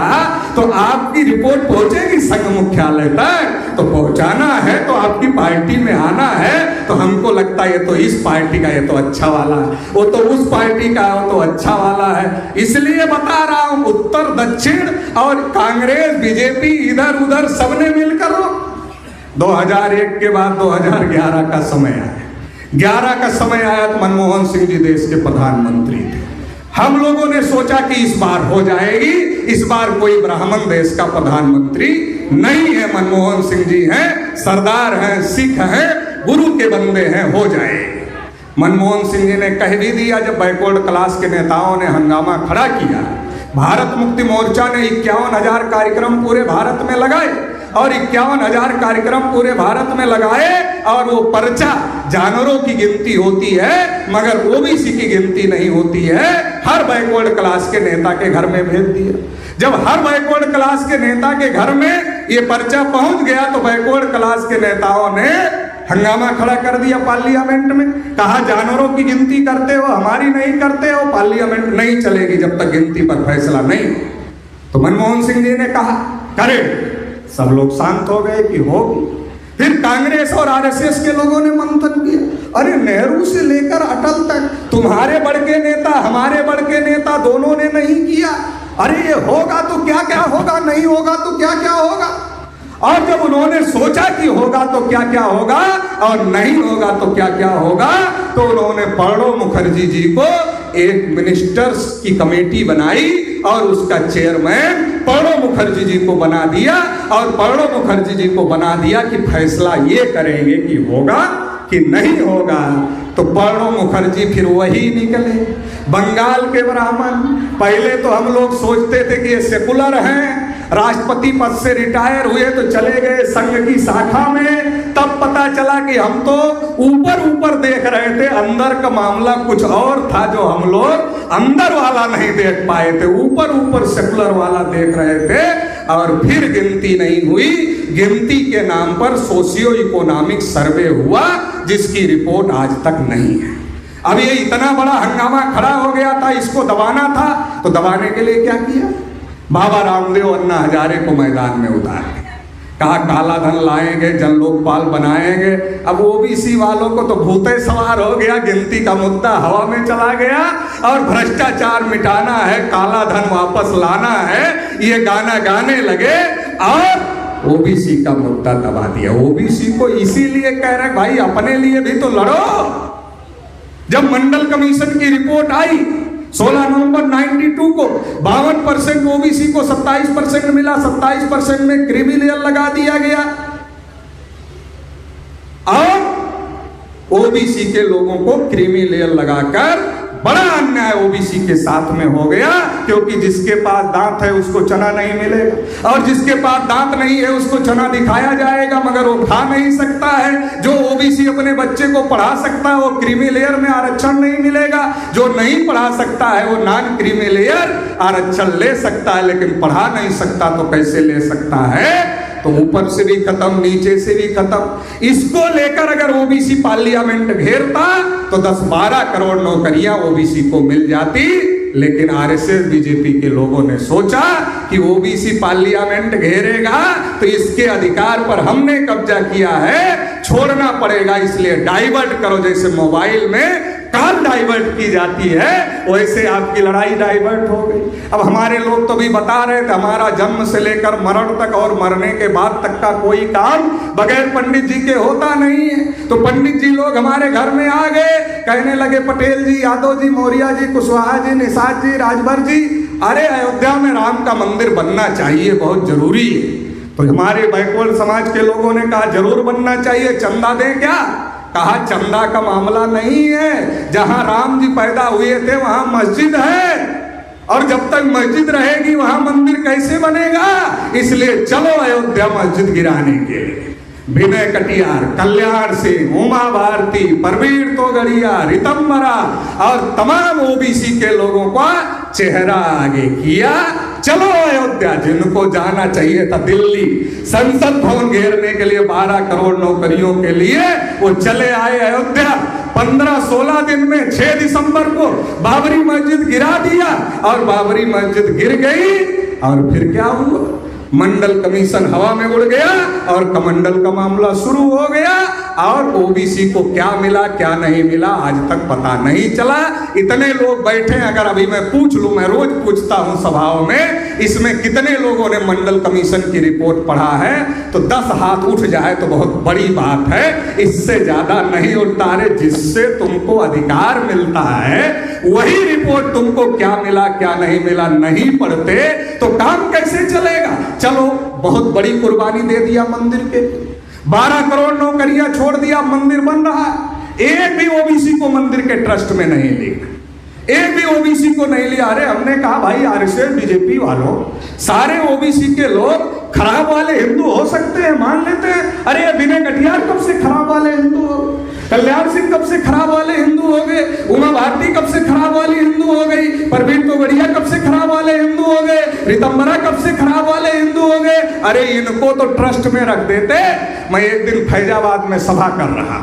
तो आपकी रिपोर्ट पहुंचेगी संघ मुख्यालय तक। तो पहुंचाना है तो आपकी पार्टी में आना है। तो हमको लगता है ये तो इस पार्टी का, ये तो अच्छा वाला है, वो तो उस पार्टी का, वो तो अच्छा वाला है। इसलिए बता रहा हूं उत्तर दक्षिण और कांग्रेस बीजेपी इधर उधर सबने मिलकर 2001 के बाद 2011 का समय आया। 11 का समय आया तो मनमोहन सिंह जी देश के प्रधानमंत्री थे। हम लोगों ने सोचा कि इस बार हो जाएगी, इस बार कोई ब्राह्मण देश का प्रधानमंत्री नहीं है, मनमोहन सिंह जी हैं, सरदार हैं, सिख हैं, गुरु के बंदे हैं, हो जाएगी। मनमोहन सिंह जी ने कह भी दिया, जब बैकवर्ड क्लास के नेताओं ने हंगामा खड़ा किया, भारत मुक्ति मोर्चा ने 51,000 कार्यक्रम पूरे भारत में लगाए और 51,000 कार्यक्रम पूरे भारत में लगाए और वो पर्चा जानवरों की गिनती होती है मगर ओबीसी की गिनती नहीं होती है, हर बैकवर्ड क्लास के नेता के घर में भेज दिया। जब हर बैकवर्ड क्लास के नेता के घर में ये पर्चा पहुंच गया तो बैकवर्ड क्लास के नेताओं ने हंगामा खड़ा कर दिया पार्लियामेंट में, कहा जानवरों की गिनती करते हो, हमारी नहीं करते हो, पार्लियामेंट नहीं चलेगी जब तक गिनती पर फैसला नहीं। तो मनमोहन सिंह जी ने कहा करे, सब लोग शांत हो गए कि होगी। फिर कांग्रेस और आरएसएस के लोगों ने मंथन किया, अरे नेहरू से लेकर अटल तक तुम्हारे बड़के नेता हमारे बड़के नेता दोनों ने नहीं किया, अरे ये होगा तो क्या क्या होगा, नहीं होगा तो क्या क्या होगा। और जब उन्होंने सोचा कि होगा तो क्या क्या होगा और नहीं होगा तो क्या क्या होगा, तो उन्होंने प्रणब मुखर्जी जी को एक मिनिस्टर्स की कमेटी बनाई और उसका चेयरमैन प्रणब मुखर्जी जी को बना दिया और प्रणब मुखर्जी जी को बना दिया कि फैसला ये करेंगे कि होगा कि नहीं होगा। तो प्रणब मुखर्जी फिर वही निकले, बंगाल के ब्राह्मण। पहले तो हम लोग सोचते थे कि ये सेकुलर हैं, राष्ट्रपति पद से रिटायर हुए तो चले गए संघ की शाखा में, तब पता चला कि हम तो ऊपर ऊपर देख रहे थे, अंदर का मामला कुछ और था जो हम लोग अंदर वाला नहीं देख पाए थे, ऊपर ऊपर सेकुलर वाला देख रहे थे। और फिर गिनती नहीं हुई, गिनती के नाम पर सोशियो इकोनॉमिक सर्वे हुआ जिसकी रिपोर्ट आज तक नहीं है। अब ये इतना बड़ा हंगामा खड़ा हो गया था, इसको दबाना था, तो दबाने के लिए क्या किया, बाबा रामदेव अन्ना हजारे को मैदान में उतार दिया, कहा काला धन लाएंगे, जन लोकपाल बनाएंगे। अब ओबीसी वालों को तो भूते सवार हो गया, गिनती का मुद्दा हवा में चला गया और भ्रष्टाचार मिटाना है, काला धन वापस लाना है, ये गाना गाने लगे और ओबीसी का मुद्दा दबा दिया। ओबीसी को इसीलिए कह रहे भाई अपने लिए भी तो लड़ो। जब मंडल कमीशन की रिपोर्ट आई 16 नवंबर 92 को 52% ओबीसी को 27% मिला, 27% में क्रीमी लेयर लगा दिया गया और ओबीसी के लोगों को क्रीमी लेयर लगाकर बड़ा अन्याय ओबीसी के साथ में हो गया, क्योंकि जिसके पास दांत है उसको चना नहीं मिलेगा और जिसके पास दांत नहीं है उसको चना दिखाया जाएगा मगर वो खा नहीं सकता है। जो ओबीसी अपने बच्चे को पढ़ा सकता है वो क्रीमी लेयर में आरक्षण नहीं मिलेगा, जो नहीं पढ़ा सकता है वो नॉन क्रीमी लेयर आरक्षण ले सकता है, लेकिन पढ़ा नहीं सकता तो कैसे ले सकता है। तो ऊपर से भी खत्म, नीचे से भी खत्म। इसको लेकर अगर ओबीसी पार्लियामेंट घेरता तो 10-12 करोड़ नौकरियां ओबीसी को मिल जाती, लेकिन आरएसएस बीजेपी के लोगों ने सोचा कि ओबीसी पार्लियामेंट घेरेगा तो इसके अधिकार पर हमने कब्जा किया है, छोड़ना पड़ेगा, इसलिए डाइवर्ट करो। जैसे मोबाइल में कॉल डाइवर्ट की जाती है वैसे आपकी लड़ाई डाइवर्ट हो गई। अब हमारे लोग तो भी बता रहे थे हमारा जन्म से लेकर मरण तक और मरने के बाद तक का कोई काम बगैर पंडित जी के होता नहीं है। तो पंडित जी लोग हमारे घर में आ गए, कहने लगे पटेल जी, यादव जी, मौर्य जी, कुशवाहा जी, निषाद जी, राजभर जी, अरे अयोध्या में राम का मंदिर बनना चाहिए, बहुत जरूरी है। तो हमारे बैकवर्ड समाज के लोगों ने कहा जरूर बनना चाहिए, चंदा दें क्या? कहा चंदा का मामला नहीं है, जहां राम जी पैदा हुए थे वहां मस्जिद है और जब तक मस्जिद रहेगी वहां मंदिर कैसे बनेगा, इसलिए चलो अयोध्या मस्जिद गिराने के लिए। विनय कटियार, कल्याण सिंह, उमा भारती, परवीर तोगड़िया, रितंबरा और तमाम ओबीसी के लोगों का चेहरा आगे किया, चलो अयोध्या। जिनको जाना चाहिए था दिल्ली संसद भवन घेरने के लिए 12 करोड़ नौकरियों के लिए, वो चले आए अयोध्या। 15-16 दिन में 6 दिसंबर को बाबरी मस्जिद गिरा दिया और बाबरी मस्जिद गिर गई। और फिर क्या हुआ, मंडल कमीशन हवा में उड़ गया और कमंडल का मामला शुरू हो गया और ओबीसी को क्या मिला क्या नहीं मिला आज तक पता नहीं चला। इतने लोग बैठे, अगर अभी मैं पूछ लूं, मैं रोज पूछता हूं सभाओं में, इसमें कितने लोगों ने मंडल कमीशन की रिपोर्ट पढ़ा है, तो 10 हाथ उठ जाए तो बहुत बड़ी बात है, इससे ज्यादा नहीं उठता। रे जिससे तुमको अधिकार मिलता है वही रिपोर्ट तुमको क्या मिला क्या नहीं मिला नहीं पढ़ते तो काम कैसे चलेगा। चलो बहुत बड़ी कुर्बानी दे दिया मंदिर के, 12 करोड़ नौकरियां छोड़ दिया, मंदिर बन रहा है। एक भी ओबीसी को मंदिर के ट्रस्ट में नहीं लिया, एक भी ओबीसी को नहीं लिया। अरे हमने कहा भाई आरएसएस बीजेपी वालों, सारे ओबीसी के लोग खराब वाले हिंदू हो सकते हैं, मान लेते हैं। अरे विनय कटियार कब से खराब वाले हिंदू हो, कल्याण सिंह कब से खराब वाले हिंदू हो गए, उमा भारती कब से खराब वाली हिंदू हो गई, परवीन तोगड़िया कब से खराब वाले हिंदू हो गए, रितंबरा कब से खराब वाले हिंदू हो गए। अरे इनको तो ट्रस्ट में रख देते। मैं एक दिन फैजाबाद में सभा कर रहा,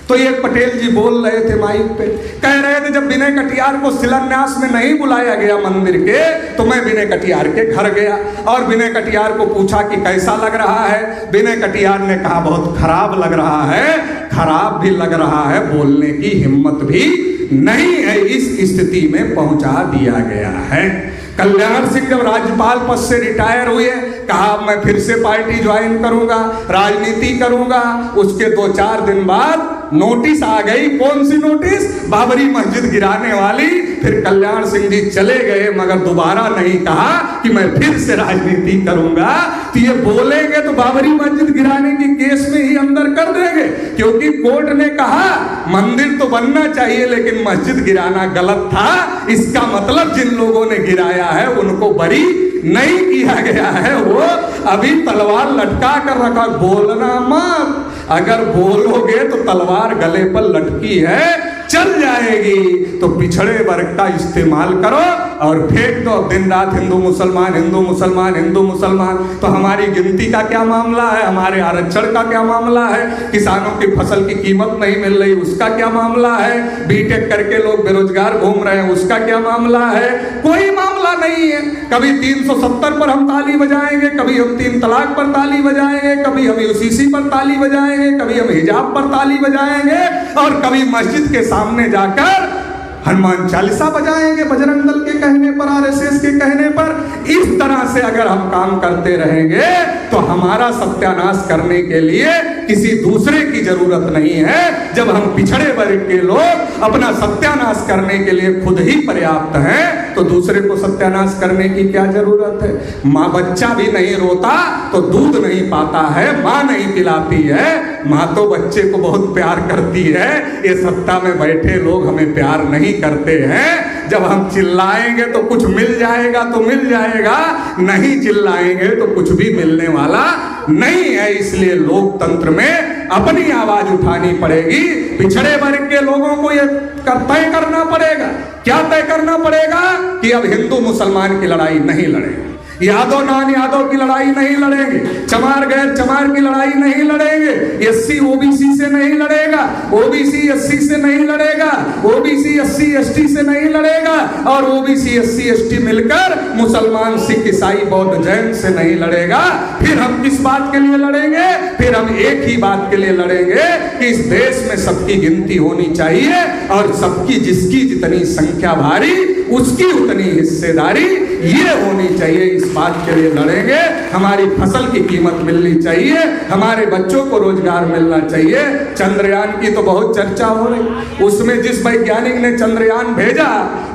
तो एक पटेल जी बोल रहे थे माइक पे, कह रहे थे जब विनय कटियार को शिलान्यास में नहीं बुलाया गया मंदिर के, तो मैं विनय कटियार के घर गया और विनय कटियार को पूछा कि कैसा लग रहा है। विनय कटियार ने कहा बहुत खराब लग रहा है, खराब भी लग रहा है, बोलने की हिम्मत भी नहीं है, इस स्थिति में पहुंचा दिया गया है। कल्याण सिंह जब राज्यपाल पद से रिटायर हुए, कहा मैं फिर से पार्टी ज्वाइन करूंगा, राजनीति करूंगा। उसके 2-4 दिन बाद नोटिस आ गई। कौन सी नोटिस? बाबरी मस्जिद गिराने वाली। फिर कल्याण सिंह जी चले गए, मगर दोबारा नहीं कहा कि मैं फिर से राजनीति करूंगा। तो ये बोलेंगे तो बाबरी मस्जिद गिराने की केस में ही अंदर कर देंगे, क्योंकि कोर्ट ने कहा मंदिर तो बनना चाहिए लेकिन मस्जिद गिराना गलत था। इसका मतलब जिन लोगों ने गिराया है उनको बरी नहीं किया गया है, वो अभी तलवार लटका कर रखा। बोलना मत, अगर बोलोगे तो तलवार गले पर लटकी है, चल जाएगी। तो पिछड़े वर्ग का इस्तेमाल करो और फेंक दो। दिन रात हिंदू मुसलमान, हिंदू मुसलमान, हिंदू मुसलमान। तो हमारी गिनती का क्या मामला है, हमारे आरक्षण का क्या मामला है, किसानों की फसल की कीमत नहीं मिल रही उसका क्या मामला है, बीटेक करके लोग बेरोजगार घूम रहे हैं उसका क्या मामला है। कोई मामला नहीं है। कभी 370 पर हम ताली बजाएंगे, कभी हम 3 तलाक पर ताली बजाएंगे, कभी हम यूसीसी पर ताली बजाएंगे, कभी हम हिजाब पर ताली बजाएंगे, और कभी मस्जिद के सामने जाकर हनुमान चालीसा बजाएंगे बजरंग दल के कहने पर, आरएसएस के कहने पर। इस तरह से अगर हम काम करते रहेंगे तो हमारा सत्यानाश करने के लिए किसी दूसरे की जरूरत नहीं है। जब हम पिछड़े वर्ग के लोग अपना सत्यानाश करने के लिए खुद ही पर्याप्त हैं, तो दूसरे को सत्यानाश करने की क्या जरूरत है। माँ बच्चा भी नहीं रोता तो दूध नहीं पाता है, माँ नहीं पिलाती है, माँ तो बच्चे को बहुत प्यार करती है। ये सत्ता में बैठे लोग हमें प्यार नहीं करते हैं। जब हम चिल्लाएंगे तो कुछ मिल जाएगा तो मिल जाएगा, नहीं चिल्लाएंगे तो कुछ भी मिलने वाला नहीं है। इसलिए लोकतंत्र में अपनी आवाज उठानी पड़ेगी। पिछड़े वर्ग के लोगों को यह तय करना पड़ेगा। क्या तय करना पड़ेगा? कि अब हिंदू मुसलमान की लड़ाई नहीं लड़ेंगे, यादव नॉन यादव की लड़ाई नहीं लड़ेंगे, चमार गैर चमार की लड़ाई नहीं लड़ेंगे, एससी ओबीसी से नहीं लड़ेगा, ओबीसी एससी से नहीं लड़ेगा, ओबीसी एससी एसटी से नहीं लड़ेगा, और ओबीसी एससी एसटी मिलकर मुसलमान सिख ईसाई बौद्ध जैन से नहीं लड़ेगा। फिर हम किस बात के लिए लड़ेंगे? फिर हम एक ही बात के लिए लड़ेंगे कि इस देश में सबकी गिनती होनी चाहिए, और सबकी जिसकी जितनी संख्या भारी उसकी उतनी हिस्सेदारी ये होनी चाहिए। इस बात के लिए लड़ेंगे। हमारी फसल की कीमत मिलनी चाहिए, हमारे बच्चों को रोजगार मिलना चाहिए। चंद्रयान की तो बहुत चर्चा हो रही, उसमें जिस वैज्ञानिक ने चंद्रयान भेजा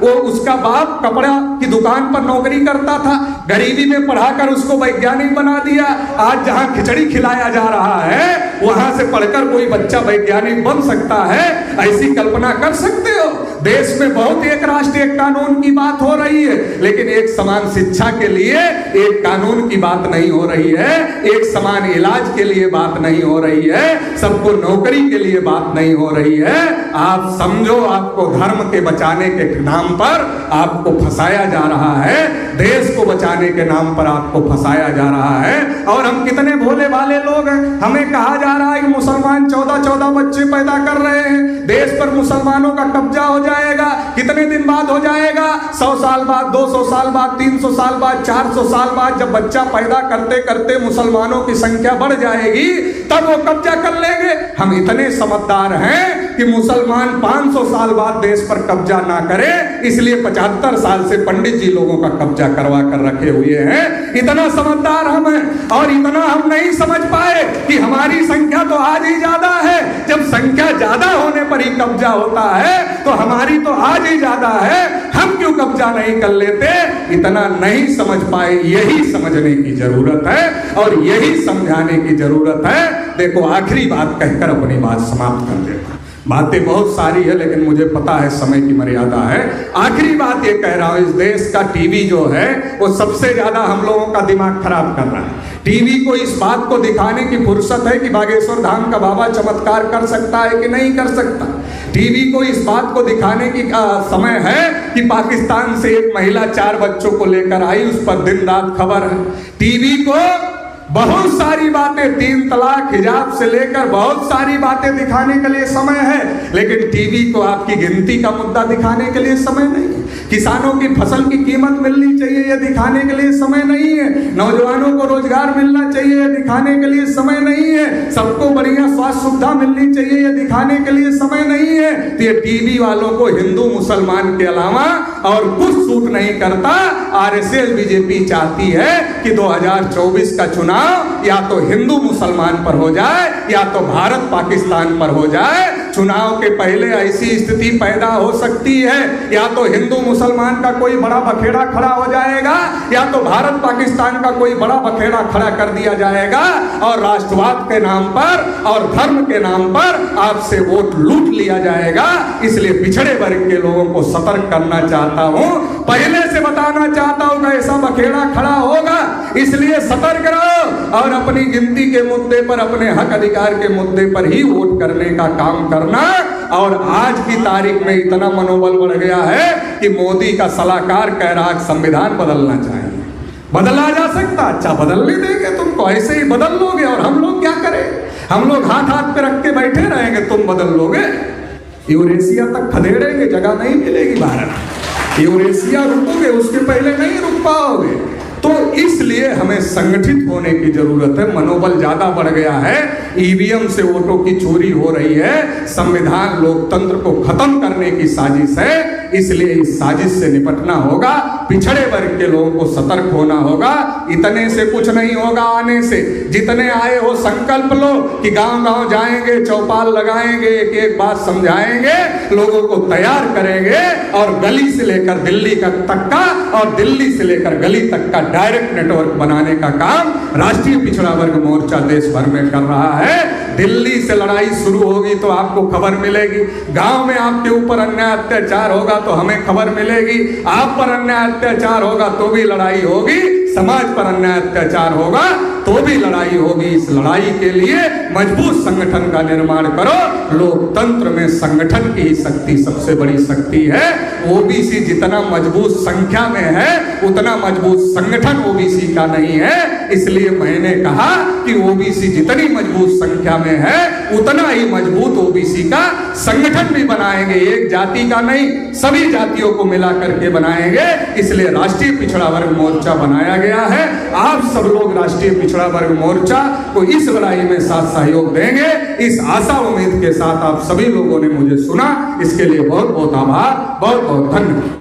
वो उसका बाप कपड़ा की दुकान पर नौकरी करता था, गरीबी में पढ़ाकर उसको वैज्ञानिक बना दिया। आज जहां खिचड़ी खिलाया जा रहा है वहां से पढ़कर कोई बच्चा वैज्ञानिक बन सकता है, ऐसी कल्पना कर सकते हो? देश में बहुत एक राष्ट्र एक कानून की बात हो रही है, लेकिन एक समान शिक्षा के लिए एक कानून की बात नहीं हो रही है, एक समान इलाज के लिए बात नहीं हो रही है, सबको नौकरी के लिए बात नहीं हो रही है। आप समझो, आपको धर्म के बचाने के नाम पर आपको फंसाया जा रहा है, देश को बचाने के नाम पर आपको फंसाया जा रहा है। और हम कितने भोले भाले लोग हैं। हमें कहा जा रहा है कि मुसलमान 14-14 बच्चे पैदा कर रहे हैं, देश पर मुसलमानों का कब्जा हो जाएगा। कितने दिन बाद हो जाएगा? 100 साल बाद, 200 साल बाद, 300 साल बाद, 400 साल बाद। जब बच्चा पैदा करते करते मुसलमानों की संख्या बढ़ जाएगी तब वो कब्जा कर लेंगे। हम इतने समझदार हैं कि मुसलमान 500 साल बाद देश पर कब्जा ना करे, इसलिए 75 साल से पंडित जी लोगों का कब्जा करवा कर रखे हुए हैं। इतना समझदार हम हैं। और इतना हम नहीं समझ पाए कि हमारी संख्या तो आज ही ज्यादा है। जब संख्या ज्यादा होने पर ही कब्जा होता है तो हमारी तो आज ही ज्यादा है, हम क्यों कब्जा नहीं कर लेते? इतना नहीं समझ पाए। यही समझने की जरूरत है और यही समझाने की जरूरत है। देखो, आखिरी बात कहकर अपनी बात समाप्त कर देता। बातें बहुत सारी है, लेकिन मुझे पता है समय की मर्यादा है। आखिरी बात ये कह रहा हूं, इस देश का टीवी जो है वो सबसे ज्यादा हम लोगों का दिमाग खराब कर रहा है। टीवी को इस बात को दिखाने की फुर्सत है कि बागेश्वर धाम का बाबा चमत्कार कर सकता है कि नहीं कर सकता। टीवी को इस बात को दिखाने की समय है कि पाकिस्तान से एक महिला 4 बच्चों को लेकर आई, उस पर दिन रात खबर है। टीवी को बहुत सारी बातें, 3 तलाक, हिजाब से लेकर बहुत सारी बातें दिखाने के लिए समय है, लेकिन टीवी को आपकी गिनती का मुद्दा दिखाने के लिए समय नहीं है। किसानों की फसल की कीमत मिलनी चाहिए, यह दिखाने के लिए समय नहीं है। नौजवानों को रोजगार मिलना चाहिए, यह दिखाने के लिए समय नहीं है। सबको बढ़िया स्वास्थ्य सुविधा मिलनी चाहिए, यह दिखाने के लिए समय नहीं है। तो ये टीवी वालों को हिंदू मुसलमान के अलावा और कुछ सूट नहीं करता। आरएसएस बीजेपी चाहती है कि 2024 का चुनाव या तो हिंदू मुसलमान पर हो जाए या तो भारत पाकिस्तान पर हो जाए। चुनाव के पहले ऐसी स्थिति पैदा हो सकती है, या तो हिंदू मुसलमान का कोई बड़ा बखेड़ा खड़ा हो जाएगा या तो भारत पाकिस्तान का कोई बड़ा बखेड़ा खड़ा कर दिया जाएगा, और राष्ट्रवाद के नाम पर और धर्म के नाम पर आपसे वोट लूट लिया जाएगा। इसलिए पिछड़े वर्ग के लोगों को सतर्क करना चाहता हूं, पहले से बताना चाहता हूं कि ऐसा बखेड़ा खड़ा होगा, इसलिए सतर्क रहो और अपनी गिनती के मुद्दे पर, अपने हक अधिकार के मुद्दे पर ही वोट करने का काम करना। और आज की तारीख में इतना मनोबल बढ़ गया है कि मोदी का सलाहकार कह रहा है संविधान बदलना चाहिए। बदला जा सकता, अच्छा बदलने देंगे तुमको, ऐसे ही बदल लोगे। और हम लोग क्या करें? हम लोग हाथ हाथ पे रख के बैठे रहेंगे, तुम बदल लोगे। यूरेशिया तक खदेड़ेंगे, जगह नहीं मिलेगी भारत। यूरेशिया रुकोगे, उसके पहले नहीं रुक पाओगे। तो इसलिए हमें संगठित होने की जरूरत है। मनोबल ज्यादा बढ़ गया है, ईवीएम से वोटों की चोरी हो रही है, संविधान लोकतंत्र को खत्म करने की साजिश है। इसलिए इस साजिश से निपटना होगा, पिछड़े वर्ग के लोगों को सतर्क होना होगा। इतने से कुछ नहीं होगा, आने से जितने आए हो संकल्प लो कि गांव गांव जाएंगे, चौपाल लगाएंगे, एक एक बात समझाएंगे, लोगों को तैयार करेंगे और गली से लेकर दिल्ली तक का और दिल्ली से लेकर गली तक का डायरेक्ट नेटवर्क बनाने का काम राष्ट्रीय पिछड़ा वर्ग मोर्चा देश भर में कर रहा है। दिल्ली से लड़ाई शुरू होगी तो आपको खबर मिलेगी, गांव में आपके ऊपर अन्याय अत्याचार होगा तो हमें खबर मिलेगी, आप पर अन्याय अत्याचार होगा तो भी लड़ाई होगी, समाज पर अन्याय अत्याचार होगा तो भी लड़ाई होगी। इस लड़ाई के लिए मजबूत संगठन का निर्माण करो। लोकतंत्र में संगठन की ही शक्ति सबसे बड़ी शक्ति है। ओबीसी जितना मजबूत संख्या में है उतना मजबूत संगठन ओबीसी का नहीं है। इसलिए मैंने कहा कि ओबीसी जितनी मजबूत संख्या में है उतना ही मजबूत ओबीसी का संगठन भी बनाएंगे। एक जाति का नहीं, सभी जातियों को मिला करके बनाएंगे। इसलिए राष्ट्रीय पिछड़ा वर्ग मोर्चा बनाया गया है। आप सब लोग राष्ट्रीय पिछड़ा वर्ग मोर्चा को इस लड़ाई में साथ सहयोग देंगे, इस आशा उम्मीद के साथ आप सभी लोगों ने मुझे सुना, इसके लिए बहुत बहुत आभार, बहुत बहुत धन्यवाद।